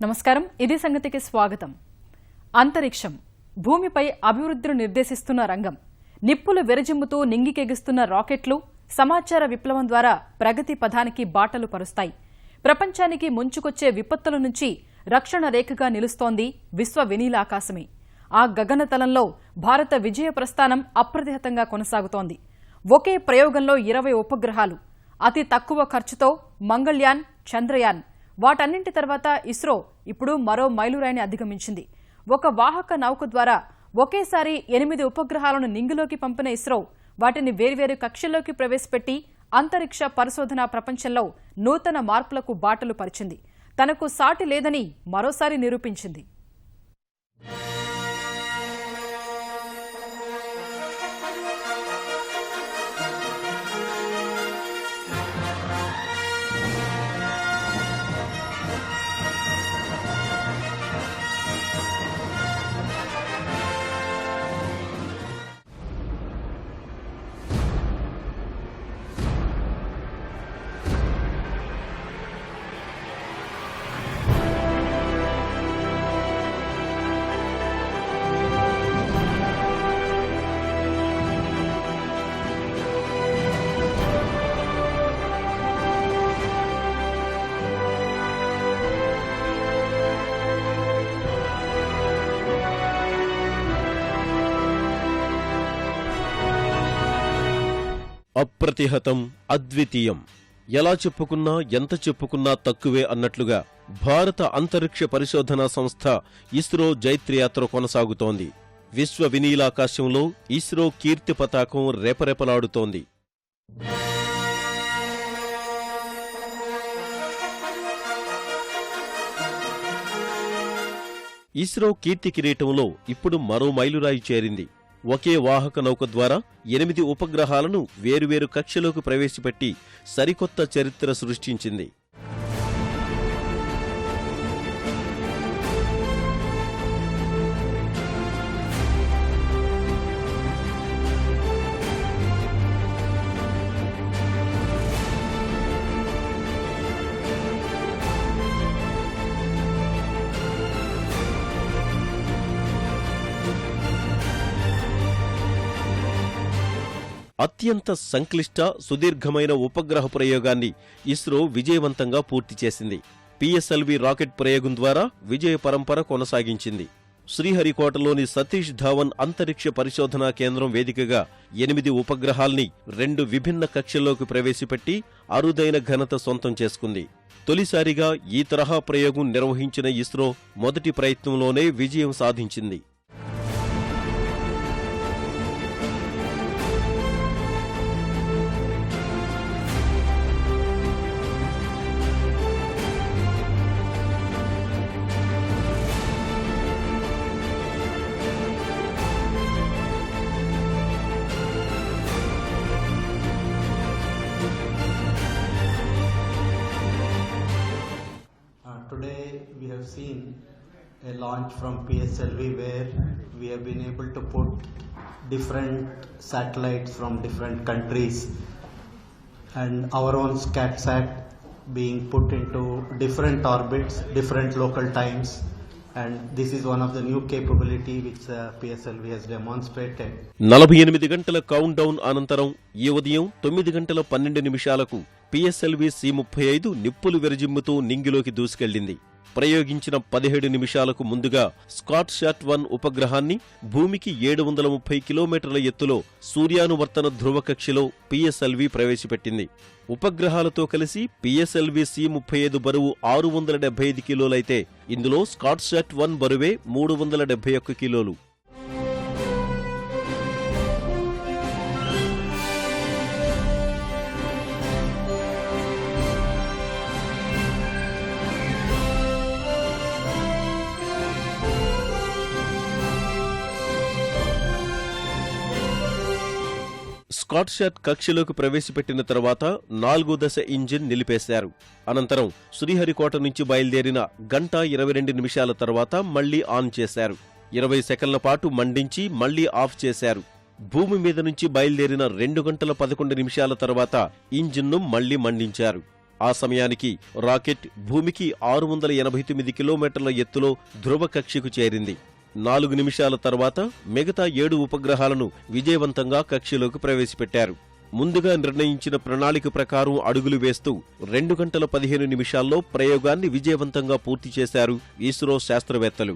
నమస్కారం, ఇది సంగతికి స్వాగతం. అంతరిక్షం భూమిపై అభివృద్ధిని నిర్దేశిస్తున్న రంగం. నిప్పులు వెరజిమ్ముతూ నింగికెగిస్తున్న రాకెట్లు సమాచార విప్లవం ద్వారా ప్రగతి పథానికి బాటలు పరుస్తాయి. ప్రపంచానికి ముంచుకొచ్చే విపత్తుల నుంచి రక్షణ రేఖగా నిలుస్తోంది విశ్వ వినీలాకాశమే. ఆ గగనతలంలో భారత విజయ ప్రస్థానం అప్రతిహతంగా కొనసాగుతోంది. ఒకే ప్రయోగంలో 20 ఉపగ్రహాలు, అతి తక్కువ ఖర్చుతో మంగళ్యాన్, చంద్రయాన్, వాటన్నింటి తర్వాత ఇస్రో ఇప్పుడు మరో మైలురాయిని అధిగమించింది. ఒక వాహక నౌక ద్వారా ఒకేసారి 8 ఉపగ్రహాలను నింగిలోకి పంపిన ఇస్రో వాటిని వేర్వేరు కక్షల్లోకి ప్రవేశపెట్టి అంతరిక్ష పరిశోధన ప్రపంచంలో నూతన మార్పులకు బాటలు పరిచింది. తనకు సాటి లేదని మరోసారి నిరూపించింది. అప్రతిహతం, అద్వితీయం. ఎలా చెప్పుకున్నా ఎంత చెప్పుకున్నా తక్కువే అన్నట్లుగా భారత అంతరిక్ష పరిశోధనా సంస్థ ఇస్రో జైత్రయాత్ర కొనసాగుతోంది. విశ్వ వినీలాకాశంలో ఇస్రో కీర్తి పతాకం రెపరెపలాడుతోంది. ఇస్రో కీర్తి కిరీటంలో ఇప్పుడు మరో మైలురాయి చేరింది. ఒకే వాహక నౌక ద్వారా 8 ఉపగ్రహాలను వేరువేరు కక్షలోకి ప్రవేశపెట్టి సరికొత్త చరిత్ర సృష్టించింది. అత్యంత సంక్లిష్ట, సుదీర్ఘమైన ఉపగ్రహ ప్రయోగాన్ని ఇస్రో విజయవంతంగా పూర్తి చేసింది. పిఎస్ఎల్వి రాకెట్ ప్రయోగం ద్వారా విజయ పరంపర కొనసాగించింది. శ్రీహరికోటలోని సతీష్ ధావన్ అంతరిక్ష పరిశోధనా కేంద్రం వేదికగా 8 ఉపగ్రహాల్ని 2 విభిన్న కక్షల్లోకి ప్రవేశపెట్టి అరుదైన ఘనత సొంతం చేసుకుంది. తొలిసారిగా ఈ తరహా ప్రయోగం నిర్వహించిన ఇస్రో మొదటి ప్రయత్నంలోనే విజయం సాధించింది. Today we have seen a launch from PSLV where we have been able to put different satellites from different countries and our own SCATSAT being put into different orbits, different local times, and this is one of the new capability which PSLV has demonstrated. 48 గంటల count down అనంతరం ఈ ఉదయం 9 గంటల 12 నిమిషాలకు PSLV C-35 నిప్పులు విరజిమ్ముతూ నింగిలోకి దూసుకెళ్లింది. ప్రయోగించిన 17 నిమిషాలకు ముందుగా స్కాట్శాట్-1 ఉపగ్రహాన్ని భూమికి 730 కిలోమీటర్ల ఎత్తులో సూర్యానువర్తన ధ్రువ కక్షలో పిఎస్ఎల్వి ప్రవేశపెట్టింది. ఉపగ్రహాలతో కలిసి పిఎస్ఎల్వి C-35 బరువు 675 కిలోలైతే ఇందులో స్కాట్శాట్-1 బరువే 371 కిలోలు. స్కాట్శాట్ కక్షలోకి ప్రవేశపెట్టిన తర్వాత 4వ దశ ఇంజిన్ నిలిపేశారు. అనంతరం శ్రీహరికోట నుంచి బయలుదేరిన 1:22 నిమిషాల తర్వాత మళ్లీ ఆన్ చేశారు. 20 సెకన్ల పాటు మండించి మళ్లీ ఆఫ్ చేశారు. భూమి మీద నుంచి బయలుదేరిన 2 గంటల 11 నిమిషాల తర్వాత ఇంజిన్ను మళ్లీ మండించారు. ఆ సమయానికి రాకెట్ భూమికి 689 కిలోమీటర్ల ఎత్తులో ధ్రువ కక్షకు చేరింది. 4 నిమిషాల తర్వాత మిగతా 7 ఉపగ్రహాలను విజయవంతంగా కక్షలోకి ప్రవేశపెట్టారు. ముందుగా నిర్ణయించిన ప్రణాళిక ప్రకారం అడుగులు వేస్తూ 2 గంటల 15 నిమిషాల్లో ప్రయోగాన్ని విజయవంతంగా పూర్తి చేశారు ఇస్రో శాస్త్రవేత్తలు.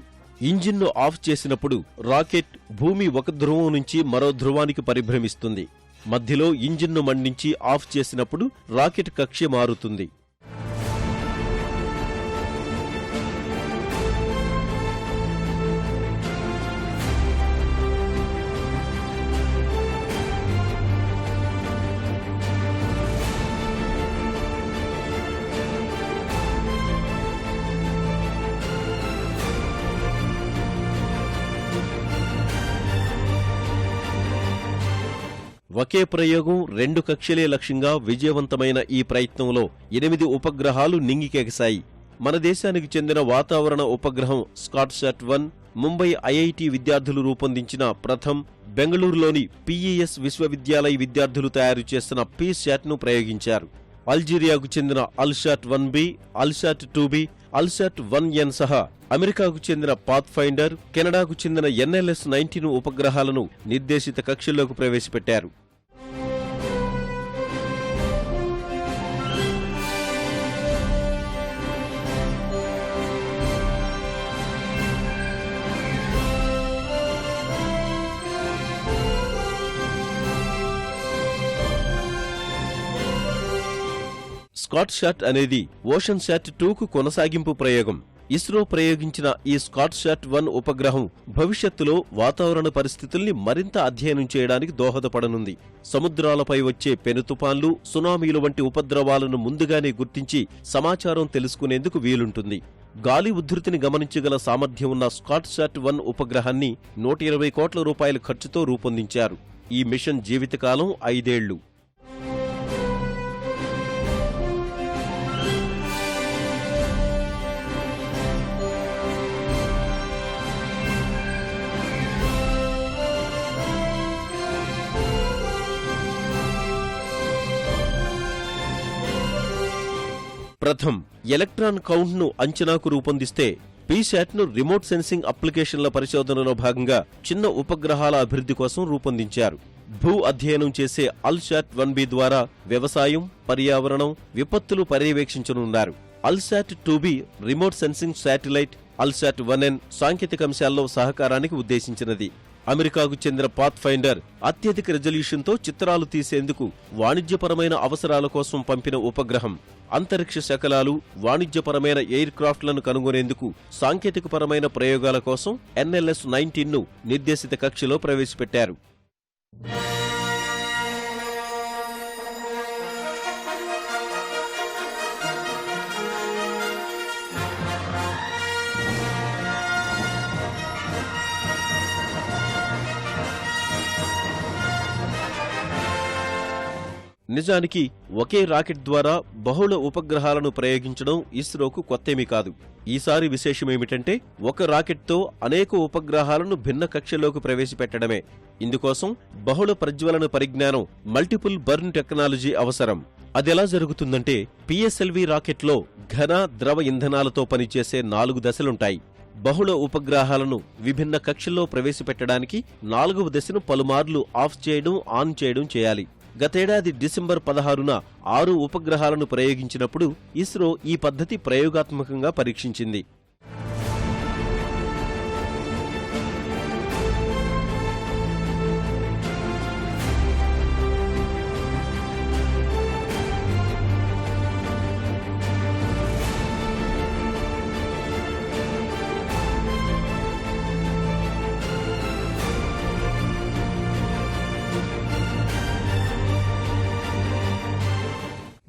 ఇంజిన్ను ఆఫ్ చేసినప్పుడు రాకెట్ భూమి ఒక ధ్రువం నుంచి మరో ధ్రువానికి పరిభ్రమిస్తుంది. మధ్యలో ఇంజిన్ను మండించి ఆఫ్ చేసినప్పుడు రాకెట్ కక్ష్య మారుతుంది. ఒకే ప్రయోగం 2 కక్షలే లక్ష్యంగా విజయవంతమైన ఈ ప్రయత్నంలో 8 ఉపగ్రహాలు నింగికెగశాయి. మన దేశానికి చెందిన వాతావరణ ఉపగ్రహం స్కాట్శాట్-1, ముంబై ఐఐటి విద్యార్థులు రూపొందించిన ప్రథమ్, బెంగళూరులోని పిఇఎస్ విశ్వవిద్యాలయ విద్యార్థులు తయారు చేసిన పీశాట్ను ప్రయోగించారు. అల్జీరియాకు చెందిన అల్శాట్-1బి, అల్శాట్-2బి, అల్శాట్-1ఎన్ సహా అమెరికాకు చెందిన పాత్ఫైండర్, కెనడాకు చెందిన NLS-19 ఉపగ్రహాలను నిర్దేశిత కక్షల్లోకి ప్రవేశపెట్టారు. స్కాట్శాట్ అనేది ఓషన్శాట్-2కు కొనసాగింపు ప్రయోగం. ఇస్రో ప్రయోగించిన ఈ స్కాట్శాట్-1 ఉపగ్రహం భవిష్యత్తులో వాతావరణ పరిస్థితుల్ని మరింత అధ్యయనం చేయడానికి దోహదపడనుంది. సముద్రాలపై వచ్చే పెనుతుపాన్లు, సునామీలు వంటి ఉపద్రవాలను ముందుగానే గుర్తించి సమాచారం తెలుసుకునేందుకు వీలుంటుంది. గాలి ఉధృతిని గమనించగల సామర్థ్యం ఉన్న స్కాట్శాట్-1 ఉపగ్రహాన్ని 120 కోట్ల రూపాయల ఖర్చుతో రూపొందించారు. ఈ మిషన్ జీవితకాలం 5 ఏళ్లు. ప్రథమ్ ఎలక్ట్రాన్ కౌంట్ను అంచనాకు రూపొందిస్తే, పీశాట్ను రిమోట్ సెన్సింగ్ అప్లికేషన్ల పరిశోధనలో భాగంగా చిన్న ఉపగ్రహాల అభివృద్ధి కోసం రూపొందించారు. భూ అధ్యయనం చేసే అల్శాట్-1బి ద్వారా వ్యవసాయం, పర్యావరణం, విపత్తులు పర్యవేక్షించనున్నారు. అల్శాట్-2బి రిమోట్ సెన్సింగ్ శాటిలైట్, అల్శాట్-1ఎన్ సాంకేతిక అంశాల్లో సహకారానికి ఉద్దేశించినది. అమెరికాకు చెందిన పాత్ఫైండర్ అత్యధిక రెజల్యూషన్తో చిత్రాలు తీసేందుకు వాణిజ్యపరమైన అవసరాల కోసం పంపిన ఉపగ్రహం. అంతరిక్ష శకలాలు, వాణిజ్యపరమైన ఎయిర్ క్రాఫ్ట్లను కనుగొనేందుకు సాంకేతికపరమైన ప్రయోగాల కోసం NLS-19ను నిర్దేశిత కక్షలో ప్రవేశపెట్టారు. నిజానికి ఒకే రాకెట్ ద్వారా బహుళ ఉపగ్రహాలను ప్రయోగించడం ఇస్రోకు కొత్తేమీ కాదు. ఈసారి విశేషమేమిటంటే, ఒక రాకెట్తో అనేక ఉపగ్రహాలను భిన్న కక్షలోకి ప్రవేశపెట్టడమే. ఇందుకోసం బహుళ ప్రజ్వలన పరిజ్ఞానం, మల్టిపుల్ బర్న్ టెక్నాలజీ అవసరం. అదెలా జరుగుతుందంటే, PSLV రాకెట్లో ఘన, ద్రవ ఇంధనాలతో పనిచేసే 4 దశలుంటాయి. బహుళ ఉపగ్రహాలను విభిన్న కక్షల్లో ప్రవేశపెట్టడానికి 4వ దశను పలుమార్లు ఆఫ్ చేయడం, ఆన్ చేయడం చేయాలి. గతేడాది డిసెంబర్ 16న 6 ఉపగ్రహాలను ప్రయోగించినప్పుడు ఇస్రో ఈ పద్ధతి ప్రయోగాత్మకంగా పరీక్షించింది.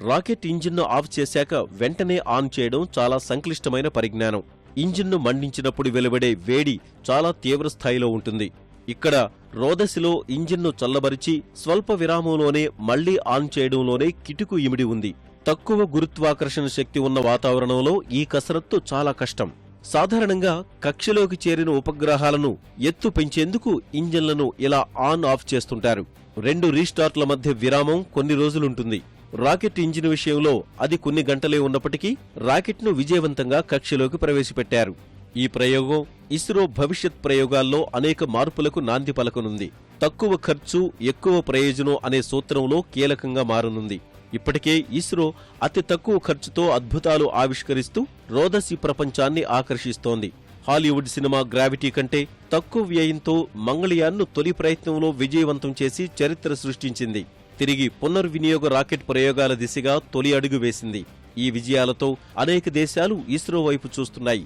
రాకెట్ ఇంజిన్ను ఆఫ్ చేశాక వెంటనే ఆన్ చేయడం చాలా సంక్లిష్టమైన పరిజ్ఞానం. ఇంజిన్ను మండించినప్పుడు వెలువడే వేడి చాలా తీవ్రస్థాయిలో ఉంటుంది. ఇక్కడ రోదసిలో ఇంజిన్ను చల్లబరిచి స్వల్ప విరామంలోనే మళ్లీ ఆన్ చేయడంలోనే కిటుకు ఇమిడి ఉంది. తక్కువ గురుత్వాకర్షణ శక్తి ఉన్న వాతావరణంలో ఈ కసరత్తు చాలా కష్టం. సాధారణంగా కక్షలోకి చేరిన ఉపగ్రహాలను ఎత్తు పెంచేందుకు ఇంజిన్లను ఇలా ఆన్ ఆఫ్ చేస్తుంటారు. 2 రీస్టార్ట్ల మధ్య విరామం కొన్ని రోజులుంటుంది. రాకెట్ ఇంజిన్ విషయంలో అది కొన్ని గంటలే ఉన్నప్పటికీ రాకెట్ను విజయవంతంగా కక్షలోకి ప్రవేశపెట్టారు. ఈ ప్రయోగం ఇస్రో భవిష్యత్ ప్రయోగాల్లో అనేక మార్పులకు నాంది పలకనుంది. తక్కువ ఖర్చు ఎక్కువ ప్రయోజనం అనే సూత్రంలో కీలకంగా మారనుంది. ఇప్పటికే ఇస్రో అతి తక్కువ ఖర్చుతో అద్భుతాలు ఆవిష్కరిస్తూ రోదసి ప్రపంచాన్ని ఆకర్షిస్తోంది. హాలీవుడ్ సినిమా గ్రావిటీ కంటే తక్కువ వ్యయంతో మంగళయాన్ను తొలి ప్రయత్నంలో విజయవంతం చేసి చరిత్ర సృష్టించింది. తిరిగి పునర్వినియోగ రాకెట్ ప్రయోగాల దిశగా తొలి అడుగు వేసింది. ఈ విజయాలతో అనేక దేశాలు ఇస్రో వైపు చూస్తున్నాయి.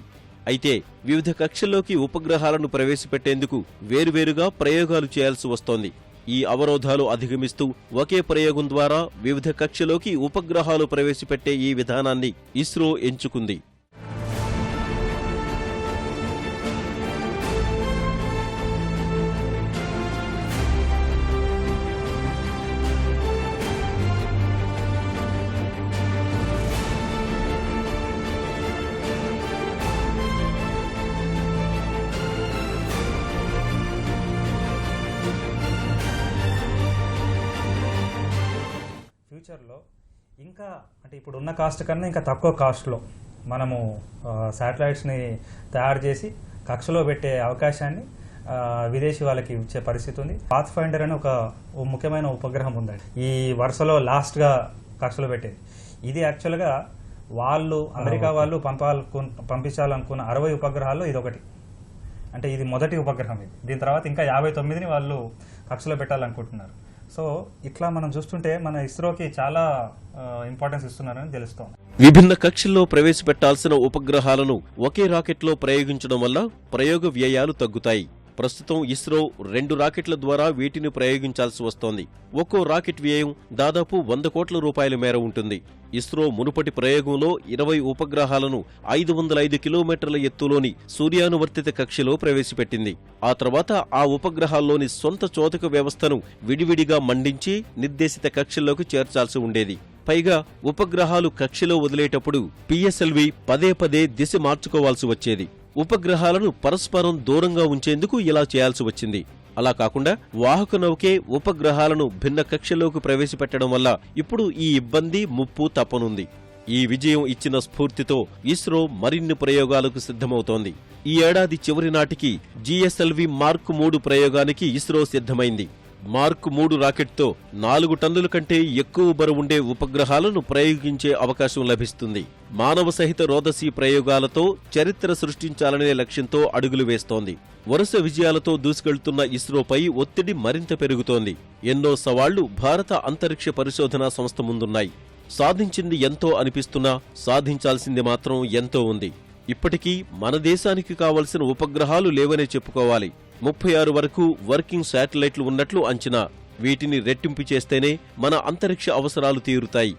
అయితే వివిధ కక్షల్లోకి ఉపగ్రహాలను ప్రవేశపెట్టేందుకు వేరువేరుగా ప్రయోగాలు చేయాల్సి వస్తోంది. ఈ అవరోధాలు అధిగమిస్తూ ఒకే ప్రయోగం ద్వారా వివిధ కక్షలోకి ఉపగ్రహాలు ప్రవేశపెట్టే ఈ విధానాన్ని ఇస్రో ఎంచుకుంది. ఫ్యూచర్లో ఇంకా అంటే ఇప్పుడు ఉన్న కాస్ట్ కన్నా ఇంకా తక్కువ కాస్ట్లో మనము శాటిలైట్స్ని తయారు చేసి కక్షలో పెట్టే అవకాశాన్ని విదేశీ వాళ్ళకి ఇచ్చే పరిస్థితి ఉంది. పాత్ ఫైండర్ అని ఒక ముఖ్యమైన ఉపగ్రహం ఉందండి ఈ వరుసలో లాస్ట్గా కక్షలో పెట్టేది. ఇది యాక్చువల్గా వాళ్ళు అమెరికా వాళ్ళు పంపించాలనుకున్న 60 ఉపగ్రహాల్లో ఇది ఒకటి. అంటే ఇది మొదటి ఉపగ్రహం. ఇది దీని తర్వాత ఇంకా 59ని వాళ్ళు కక్షలో పెట్టాలనుకుంటున్నారు. సో ఇట్లా మనం చూస్తుంటే మన ఇస్రోకి చాలా ఇంపార్టెన్స్ ఇస్తున్నారని తెలుస్తోంది. విభిన్న కక్షల్లో ప్రవేశపెట్టాల్సిన ఉపగ్రహాలను ఒకే రాకెట్లో ప్రయోగించడం వల్ల ప్రయోగ వ్యయాలు తగ్గుతాయి. ప్రస్తుతం ఇస్రో 2 రాకెట్ల ద్వారా వీటిని ప్రయోగించాల్సి వస్తోంది. ఒక్కో రాకెట్ వ్యయం దాదాపు 100 కోట్ల రూపాయల మేర ఉంటుంది. ఇస్రో మునుపటి ప్రయోగంలో 20 ఉపగ్రహాలను 505 కిలోమీటర్ల ఎత్తులోని సూర్యానువర్తిత కక్షలో ప్రవేశపెట్టింది. ఆ తర్వాత ఆ ఉపగ్రహాల్లోని సొంత చోదక వ్యవస్థను విడివిడిగా మండించి నిర్దేశిత కక్షల్లోకి చేర్చాల్సి ఉండేది. పైగా ఉపగ్రహాలు కక్షలో వదిలేటప్పుడు పిఎస్ఎల్వి పదే దిశ మార్చుకోవాల్సి వచ్చేది. ఉపగ్రహాలను పరస్పరం దూరంగా ఉంచేందుకు ఇలా చేయాల్సి వచ్చింది. అలా కాకుండా వాహక నౌకే ఉపగ్రహాలను భిన్న కక్షలోకి ప్రవేశపెట్టడం వల్ల ఇప్పుడు ఈ ఇబ్బంది ముప్పు తప్పనుంది. ఈ విజయం ఇచ్చిన స్ఫూర్తితో ఇస్రో మరిన్ని ప్రయోగాలకు సిద్ధమవుతోంది. ఈ ఏడాది చివరి నాటికి జిఎస్ఎల్వి మార్క్ 3 ప్రయోగానికి ఇస్రో సిద్ధమైంది. మార్క్ 3 రాకెట్తో 4 టన్నుల కంటే ఎక్కువ బరువుండే ఉపగ్రహాలను ప్రయోగించే అవకాశం లభిస్తుంది. మానవ సహిత రోదసీ ప్రయోగాలతో చరిత్ర సృష్టించాలనే లక్ష్యంతో అడుగులు వేస్తోంది. వరుస విజయాలతో దూసుకెళ్తున్న ఇస్రోపై ఒత్తిడి మరింత పెరుగుతోంది. ఎన్నో సవాళ్లు భారత అంతరిక్ష పరిశోధనా సంస్థ ముందున్నాయి. సాధించింది ఎంతో అనిపిస్తున్నా సాధించాల్సింది మాత్రం ఎంతో ఉంది. ఇప్పటికీ మన దేశానికి కావలసిన ఉపగ్రహాలు లేవనే చెప్పుకోవాలి. 36 వరకు వర్కింగ్ శాటిలైట్లు ఉన్నట్లు అంచనా. వీటిని రెట్టింపు చేస్తేనే మన అంతరిక్ష అవసరాలు తీరుతాయి.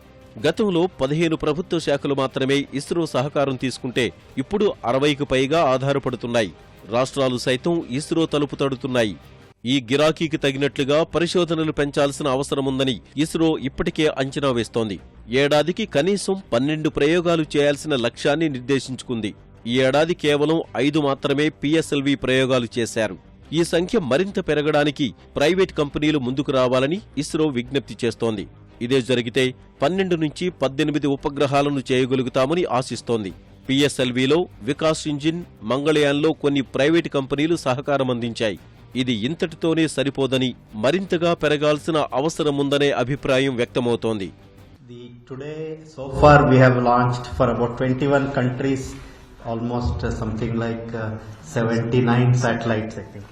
గతంలో 15 ప్రభుత్వ శాఖలు మాత్రమే ఇస్రో సహకారం తీసుకుంటే ఇప్పుడు 60కు పైగా ఆధారపడుతున్నాయి. రాష్ట్రాలు సైతం ఇస్రో తలుపు తడుతున్నాయి. ఈ గిరాకీకి తగినట్లుగా పరిశోధనలు పెంచాల్సిన అవసరముందని ఇస్రో ఇప్పటికే అంచనా వేస్తోంది. ఏడాదికి కనీసం 12 ప్రయోగాలు చేయాల్సిన లక్ష్యాన్ని నిర్దేశించుకుంది. ఈ ఏడాది కేవలం 5 మాత్రమే పిఎస్ఎల్వి ప్రయోగాలు చేశారు. ఈ సంఖ్య మరింత పెరగడానికి ప్రైవేట్ కంపెనీలు ముందుకు రావాలని ఇస్రో విజ్ఞప్తి చేస్తోంది. ఇదే జరిగితే 12 నుంచి 18 ఉపగ్రహాలను చేయగలుగుతామని ఆశిస్తోంది. పిఎస్ఎల్విలో వికాస్ ఇంజిన్, మంగళయాన్లో కొన్ని ప్రైవేటు కంపెనీలు సహకారం అందించాయి. ఇది ఇంతటితోనే సరిపోదని మరింతగా పెరగాల్సిన అవసరముందనే అభిప్రాయం వ్యక్తమవుతోంది. Today, so far we have launched for about 21 countries, almost something like 79 satellites, I think.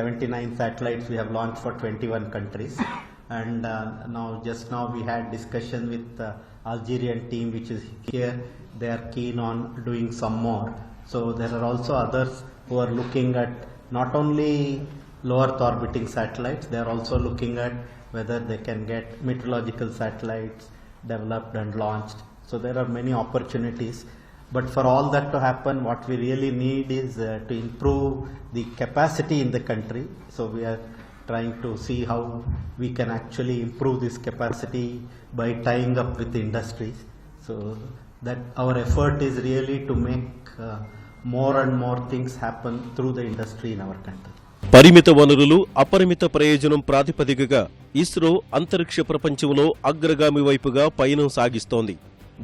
79 satellites we have launched for 21 countries. And just now we had discussion with the Algerian team which is here. They are keen on doing some more. So there are also others who are looking at not only low Earth orbiting satellites, they are also looking at whether they can get meteorological satellites developed and launched. So there are many opportunities. But for all that to happen, what we really need is to improve the capacity in the country. So we are trying to see how we can actually improve this capacity by tying up with the industries. So that our effort is really to make more and more things happen through the industry in our country. పరిమిత వనరులు, అపరిమిత ప్రయోజనం ప్రాతిపదికగా ఇస్రో అంతరిక్ష ప్రపంచంలో అగ్రగామి వైపుగా పయనం సాగిస్తోంది.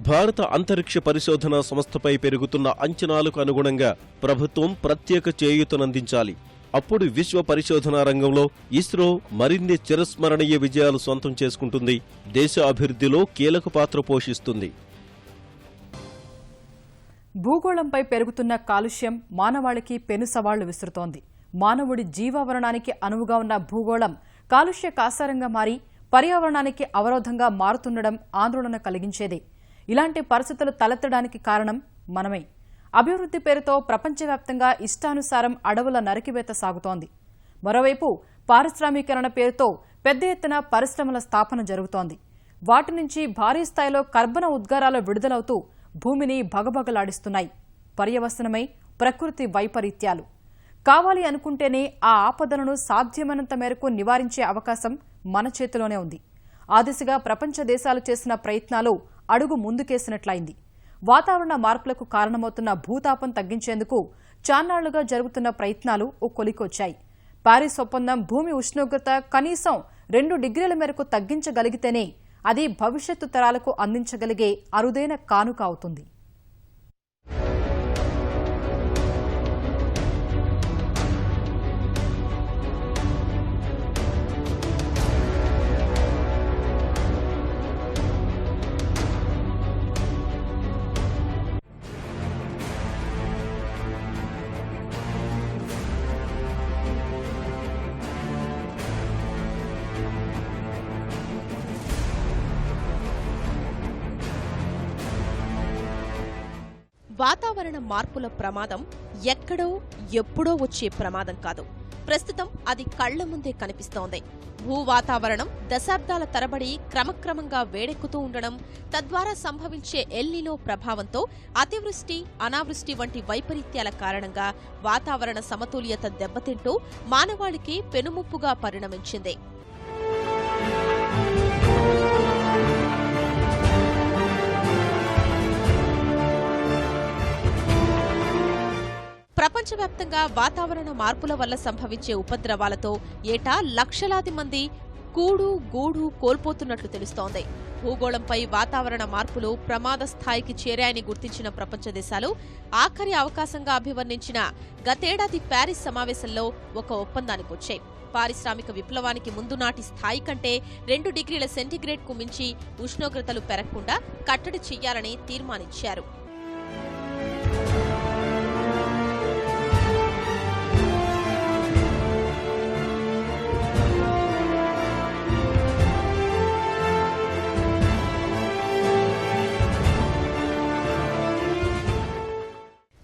భారత అంతరిక్ష పరిశోధనా సంస్థపై పెరుగుతున్న అంచనాలకు అనుగుణంగా ప్రభుత్వం ప్రత్యేక చేయూతనందించాలి. అప్పుడు విశ్వ పరిశోధనా రంగంలో ఇస్రో మరిన్ని చిరస్మరణీయ విజయాలు సొంతం చేసుకుంటుంది, దేశ అభివృద్ధిలో కీలక పాత్ర పోషిస్తుంది. భూగోళంపై పెరుగుతున్న కాలుష్యం మానవాళికి పెను సవాళ్లు విసురుతోంది. మానవుడి జీవావరణానికి అనువుగా ఉన్న భూగోళం కాలుష్య కాసారంగా మారి పర్యావరణానికి అవరోధంగా మారుతుండడం ఆందోళన కలిగించేదే. ఇలాంటి పరిస్థితులు తలెత్తడానికి కారణం మనమే. అభివృద్ధి పేరుతో ప్రపంచవ్యాప్తంగా ఇష్టానుసారం అడవుల నరికివేత సాగుతోంది. మరోవైపు పారిశ్రామీకరణ పేరుతో పెద్ద ఎత్తున పరిశ్రమల స్థాపన జరుగుతోంది. వాటి నుంచి భారీ స్థాయిలో కర్బన ఉద్గారాలు విడుదలవుతూ భూమిని భగభగలాడిస్తున్నాయి. పర్యవసనమై ప్రకృతి వైపరీత్యాలు. కావాలి అనుకుంటేనే ఆ ఆపదలను సాధ్యమైనంత మేరకు నివారించే అవకాశం మన చేతిలోనే ఉంది. ఆ దిశగా ప్రపంచ దేశాలు చేసిన ప్రయత్నాలు అడుగు ముందుకేసినట్లయింది. వాతావరణ మార్పులకు కారణమవుతున్న భూతాపం తగ్గించేందుకు చాన్నాళ్లుగా జరుగుతున్న ప్రయత్నాలు ఓ కొలికొచ్చాయి. పారిస్ ఒప్పందం భూమి ఉష్ణోగ్రత కనీసం 2 డిగ్రీల మేరకు తగ్గించగలిగితేనే అది భవిష్యత్తు తరాలకు అందించగలిగే అరుదైన కానుక అవుతుంది. వాతావరణ మార్పుల ప్రమాదం ఎక్కడో ఎప్పుడో వచ్చే ప్రమాదం కాదు. ప్రస్తుతం అది కళ్ల ముందే కనిపిస్తోంది. భూ వాతావరణం దశాబ్దాల తరబడి క్రమక్రమంగా వేడెక్కుతూ ఉండడం, తద్వారా సంభవించే ఎల్నినో ప్రభావంతో అతివృష్టి, అనావృష్టి వంటి వైపరీత్యాల కారణంగా వాతావరణ సమతుల్యత దెబ్బతింటూ మానవాళికి పెనుముప్పుగా పరిణమించింది. ప్రపంచవ్యాప్తంగా వాతావరణ మార్పుల వల్ల సంభవించే ఉపద్రవాలతో ఏటా లక్షలాది మంది కూడు గూడు కోల్పోతున్నట్లు తెలుస్తోంది. భూగోళంపై వాతావరణ మార్పులు ప్రమాద స్థాయికి చేరాయని గుర్తించిన ప్రపంచ దేశాలు ఆఖరి అవకాశంగా అభివర్ణించిన గతేడాది ప్యారిస్ సమావేశంలో ఒక ఒప్పందానికొచ్చాయి. పారిశ్రామిక విప్లవానికి ముందు నాటి స్థాయి కంటే 2 డిగ్రీల సెంటీగ్రేడ్కు మించి ఉష్ణోగ్రతలు పెరగకుండా కట్టడి చెయ్యాలని తీర్మానించారు.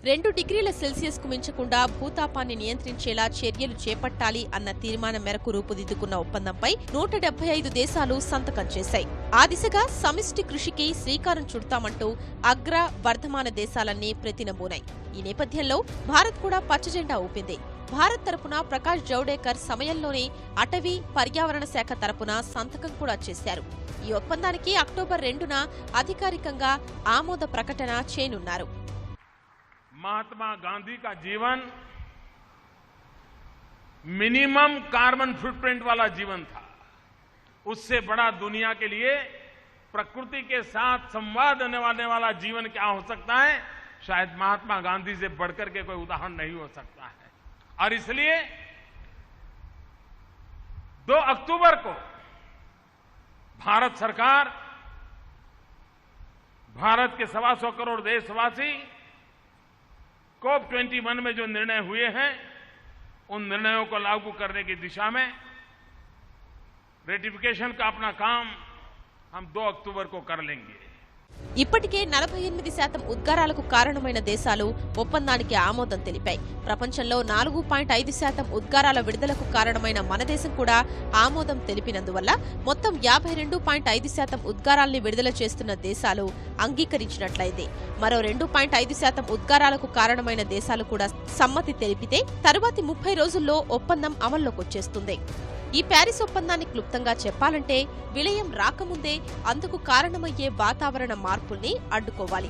రెండు డిగ్రీల సెల్సియస్ కు మించకుండా భూతాపాన్ని నియంత్రించేలా చర్యలు చేపట్టాలి అన్న తీర్మానం మేరకు రూపుదిద్దుకున్న ఒప్పందంపై 175 దేశాలు సంతకం చేశాయి. ఆ దిశగా సమిష్టి కృషికి శ్రీకారం చుడతామంటూ అగ్ర వర్ధమాన దేశాలన్నీ ప్రతినబూనాయి. ఈ నేపథ్యంలో భారత్ కూడా పచ్చజెండా ఊపింది. భారత్ తరపున ప్రకాష్ జవడేకర్ సమయంలోనే అటవీ పర్యావరణ శాఖ తరపున సంతకం కూడా చేశారు. ఈ ఒప్పందానికి అక్టోబర్ 2న అధికారికంగా ఆమోద ప్రకటన చేయనున్నారు. महात्मा गांधी का जीवन मिनिमम कार्बन फुटप्रिंट वाला जीवन था. उससे बड़ा दुनिया के लिए प्रकृति के साथ संवाद होने वाला जीवन क्या हो सकता है? शायद महात्मा गांधी से बढ़कर के कोई उदाहरण नहीं हो सकता है. और इसलिए 2 अक्टूबर को भारत सरकार, भारत के 125 करोड़ देशवासी COP21 में जो निर्णय हुए हैं उन निर्णयों को लागू करने की दिशा में रेटिफिकेशन का अपना काम हम 2 अक्टूबर को कर लेंगे. ఇప్పటికే 48% ఉద్గారాలకు కారణమైన దేశాలు ఒప్పందానికి ఆమోదం తెలిపాయి. ప్రపంచంలో 4.5% ఉద్గారాల విడుదలకు కారణమైన మన దేశం కూడా ఆమోదం తెలిపినందువల్ల మొత్తం 52.5% ఉద్గారాల్ని విడుదల చేస్తున్న దేశాలు అంగీకరించినట్లయింది. మరో 2.5% ఉద్గారాలకు కారణమైన దేశాలు కూడా సమ్మతి తెలిపితే తరువాతి 30 రోజుల్లో ఒప్పందం అమల్లోకొచ్చేస్తుంది. ఈ ప్యారిస్ ఒప్పందాన్ని క్లుప్తంగా చెప్పాలంటే విలయం రాకముందే అందుకు కారణమయ్యే వాతావరణ మార్పుల్ని అడ్డుకోవాలి.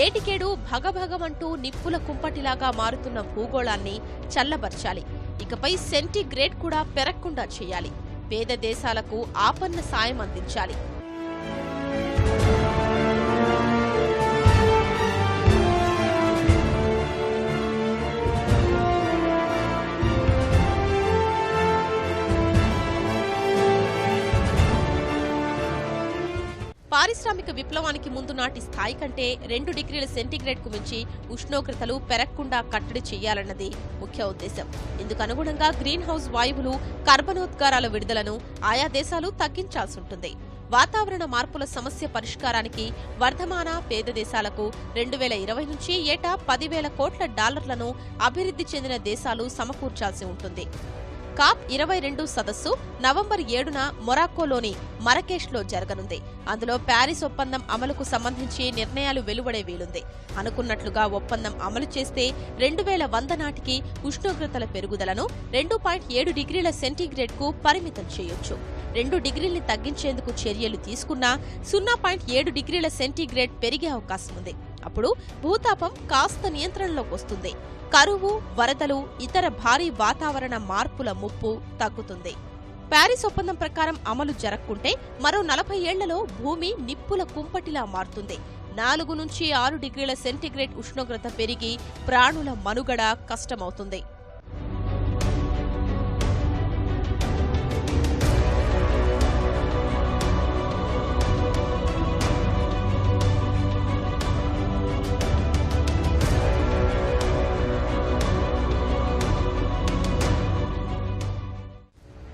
ఏటికేడు భగభగమంటూ నిప్పుల కుంపటిలాగా మారుతున్న భూగోళాన్ని చల్లబర్చాలి. ఇకపై సెంటీగ్రేడ్ కూడా పెరగకుండా చేయాలి. పేద దేశాలకు ఆపన్న సాయం అందించాలి. పారిశ్రామిక విప్లవానికి ముందు నాటి స్థాయి కంటే 2 డిగ్రీల సెంటీగ్రేడ్కు మించి ఉష్ణోగ్రతలు పెరగకుండా కట్టడి చేయాలన్నది ముఖ్య ఉద్దేశం. ఇందుకు అనుగుణంగా గ్రీన్ హౌస్ వాయువులు, కర్బనోద్గారాల విడుదలను ఆయా దేశాలు తగ్గించాల్సి ఉంటుంది. వాతావరణ మార్పుల సమస్య పరిష్కారానికి వర్ధమాన పేద దేశాలకు 2020 నుంచి ఏటా $10,000 కోట్ల అభివృద్ధి చెందిన దేశాలు సమకూర్చాల్సి ఉంటుంది. కాప్ 22 సదస్సు నవంబర్ 7న మొరాకోలోని మరకేష్లో జరగనుంది. అందులో ప్యారిస్ ఒప్పందం అమలుకు సంబంధించి నిర్ణయాలు వెలువడే వీలుంది. అనుకున్నట్లుగా ఒప్పందం అమలు చేస్తే 2100 నాటికి ఉష్ణోగ్రతల పెరుగుదలను 2.7 డిగ్రీల సెంటీగ్రేడ్కు పరిమితం చేయొచ్చు. 2 డిగ్రీల్ని తగ్గించేందుకు చర్యలు తీసుకున్నా 0.7 డిగ్రీల సెంటీగ్రేడ్ పెరిగే అవకాశం ఉంది. అప్పుడు భూతాపం కాస్త నియంత్రణలోకి వస్తుంది. కరువు, వరదలు, ఇతర భారీ వాతావరణ మార్పుల ముప్పు తగ్గుతుంది. ప్యారిస్ ఒప్పందం ప్రకారం అమలు జరగకుంటే మరో 40 ఏళ్లలో భూమి నిప్పుల కుంపటిలా మారుతుంది. 4 నుంచి 6 డిగ్రీల సెంటీగ్రేడ్ ఉష్ణోగ్రత పెరిగి ప్రాణుల మనుగడ కష్టమవుతుంది.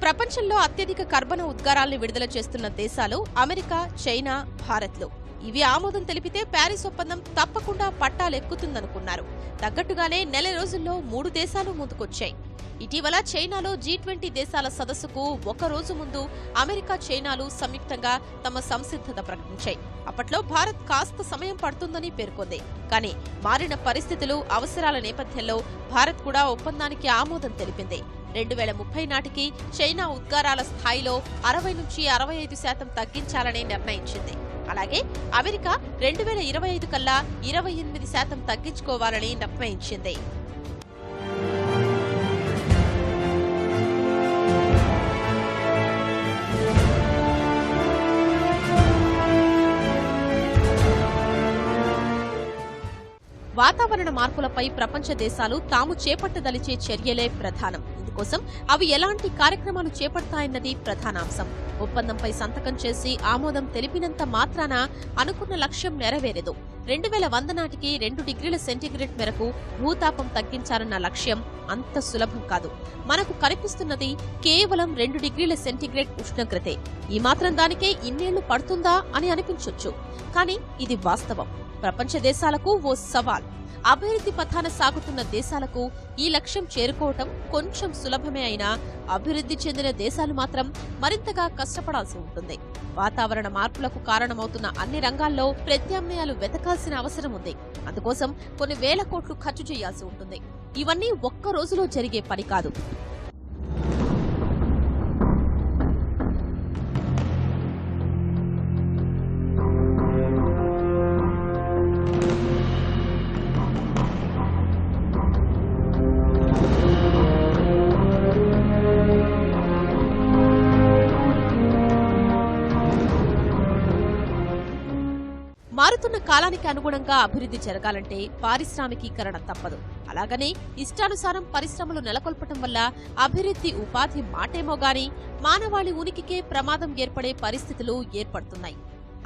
ప్రపంచంలో అత్యధిక కర్బన ఉద్గారాల్ని విడుదల చేస్తున్న దేశాలు అమెరికా, చైనా, భారత్లు. ఇవి ఆమోదం తెలిపితే ప్యారిస్ ఒప్పందం తప్పకుండా పట్టాలెక్కుతుందనుకున్నారు. తగ్గట్టుగానే నెల రోజుల్లో 3 దేశాలు ముందుకొచ్చాయి. ఇటీవల చైనాలో G20 దేశాల సదస్సుకు 1 రోజు ముందు అమెరికా, చైనాలు సంయుక్తంగా తమ సంసిద్ధత ప్రకటించాయి. అప్పట్లో భారత్ కాస్త సమయం పడుతుందని పేర్కొంది. కానీ మారిన పరిస్థితులు, అవసరాల నేపథ్యంలో భారత్ కూడా ఒప్పందానికి ఆమోదం తెలిపింది. 2030 నాటికి చైనా ఉద్గారాల స్థాయిలో 60 నుంచి 65% తగ్గించాలని నిర్ణయించింది. అలాగే అమెరికా 2025 కల్లా 28% తగ్గించుకోవాలని నిర్ణయించింది. వాతావరణ మార్పులపై ప్రపంచ దేశాలు తాము చేపట్టదలిచే చర్యలే ప్రధానం. ఇందుకోసం అవి ఎలాంటి కార్యక్రమాలు చేపడతాయన్నది ప్రధానాంశం. ఒప్పందంపై సంతకం చేసి ఆమోదం తెలిపినంత మాత్రాన అనుకున్న లక్ష్యం నెరవేరదు. 2100 నాటికి 2 డిగ్రీల సెంటీగ్రేడ్ మేరకు భూతాపం తగ్గించాలన్న లక్ష్యం అంత సులభం కాదు. మనకు కనిపిస్తున్నది కేవలం 2 డిగ్రీల సెంటీగ్రేడ్ ఉష్ణోగ్రతే. ఈ మాత్రం దానికే ఇన్నేళ్లు పడుతుందా అని అనిపించొచ్చు. కానీ ఇది వాస్తవం. ప్రపంచ దేశాలకు ఓ సవాల్. అభివృద్ధి పథాన సాగుతున్న దేశాలకు ఈ లక్ష్యం చేరుకోవటం కొంచెం సులభమే అయినా అభివృద్ధి చెందిన దేశాలు మాత్రం మరింతగా కష్టపడాల్సి ఉంటుంది. వాతావరణ మార్పులకు కారణమవుతున్న అన్ని రంగాల్లో ప్రత్యామ్నాయాలు వెతకాల్సిన అవసరం ఉంది. అందుకోసం కొన్ని వేల కోట్లు ఖర్చు చేయాల్సి ఉంటుంది. ఇవన్నీ ఒక్క రోజులో జరిగే పని కాదు. మారుతున్న కాలానికి అనుగుణంగా అభివృద్ధి జరగాలంటే పారిశ్రామికీకరణ తప్పదు. అలాగనే ఇష్టానుసారం పరిశ్రమలు నెలకొల్పటం వల్ల అభివృద్ధి, ఉపాధి మాటేమో గాని మానవాళి ఉనికికే ప్రమాదం ఏర్పడే పరిస్థితులు ఏర్పడుతున్నాయి.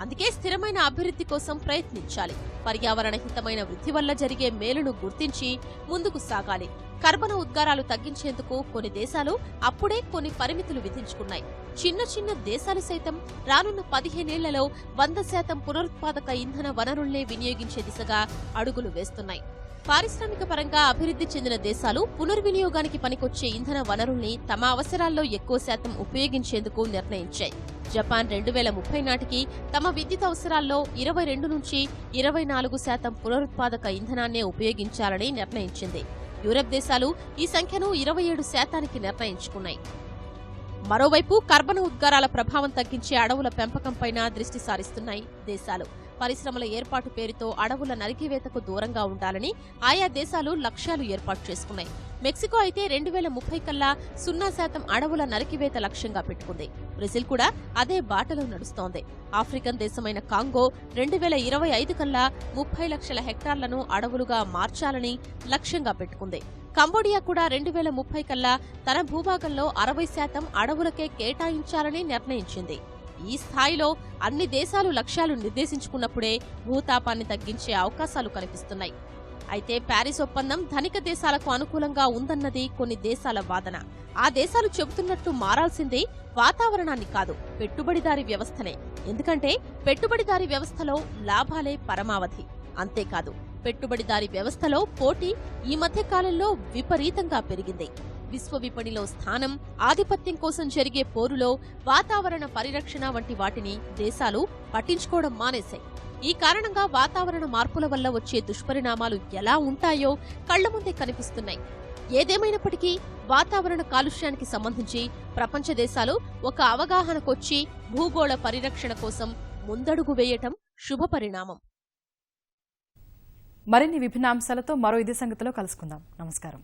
అందుకే స్థిరమైన అభివృద్ధి కోసం ప్రయత్నించాలి. పర్యావరణ హితమైన వృద్ధి వల్ల జరిగే మేలును గుర్తించి ముందుకు సాగాలి. కర్బన ఉద్గారాలు తగ్గించేందుకు కొన్ని దేశాలు అప్పుడే కొన్ని పరిమితులు విధించుకున్నాయి. చిన్న చిన్న దేశాలు సైతం రానున్న 15 ఏళ్లలో 100% పునరుత్పాదక ఇంధన వనరుల్నే వినియోగించే దిశగా అడుగులు వేస్తున్నాయి. పారిశ్రామిక పరంగా అభివృద్ధి చెందిన దేశాలు పునర్వినియోగానికి పనికొచ్చే ఇంధన వనరుల్ని తమ అవసరాల్లో ఎక్కువ శాతం ఉపయోగించేందుకు నిర్ణయించాయి. జపాన్ 2030 నాటికి తమ విద్యుత్ అవసరాల్లో 22 నుంచి 24% పునరుత్పాదక ఇంధనాన్నే ఉపయోగించాలని నిర్ణయించింది. యూరప్ దేశాలు ఈ సంఖ్యను 27% నిర్ణయించుకున్నాయి. మరోవైపు కర్బన ఉద్గారాల ప్రభావం తగ్గించే అడవుల పెంపకంపైన దృష్టి సారిస్తున్నాయి దేశాలు. పరిశ్రమల ఏర్పాటు పేరుతో అడవుల నరికివేతకు దూరంగా ఉండాలని ఆయా దేశాలు లక్ష్యాలు ఏర్పాటు చేసుకున్నాయి. మెక్సికో అయితే 2030 కల్లా 0% అడవుల నరికివేత లక్ష్యంగా పెట్టుకుంది. బ్రెజిల్ కూడా అదే బాటలో నడుస్తోంది. ఆఫ్రికన్ దేశమైన కాంగో 2025 కల్లా 30 లక్షల హెక్టార్లను అడవులుగా మార్చాలని లక్ష్యంగా పెట్టుకుంది. కంబోడియా కూడా 2030 కల్లా తన భూభాగంలో 60% అడవులకే కేటాయించాలని నిర్ణయించింది. ఈ స్థాయిలో అన్ని దేశాలు లక్ష్యాలు నిర్దేశించుకున్నప్పుడే భూతాపాన్ని తగ్గించే అవకాశాలు కనిపిస్తున్నాయి. అయితే ప్యారిస్ ఒప్పందం ధనిక దేశాలకు అనుకూలంగా ఉందన్నది కొన్ని దేశాల వాదన. ఆ దేశాలు చెబుతున్నట్టు మారాల్సిందే వాతావరణాన్ని కాదు, పెట్టుబడిదారీ వ్యవస్థనే. ఎందుకంటే పెట్టుబడిదారీ వ్యవస్థలో లాభాలే పరమావధి. అంతేకాదు, పెట్టుబడిదారీ వ్యవస్థలో పోటీ ఈ మధ్య కాలంలో విపరీతంగా పెరిగింది. విశ్వ విపణిలో స్థానం, ఆధిపత్యం కోసం జరిగే పోరులో వాతావరణ పరిరక్షణ వంటి వాటిని దేశాలు పట్టించుకోవడం మానేశాయి. ఈ కారణంగా వాతావరణ మార్పుల వల్ల వచ్చే దుష్పరిణామాలు ఎలా ఉంటాయో కళ్ల ముందే కనిపిస్తున్నాయి. ఏదేమైనప్పటికీ వాతావరణ కాలుష్యానికి సంబంధించి ప్రపంచ దేశాలు ఒక అవగాహనకొచ్చి భూగోళ పరిరక్షణ కోసం ముందడుగు వేయటం శుభపరిణామం. మరిన్ని విభిన్న అంశాలతో మరో ఇదే సంగతిలో కలుసుకుందాం. నమస్కారం.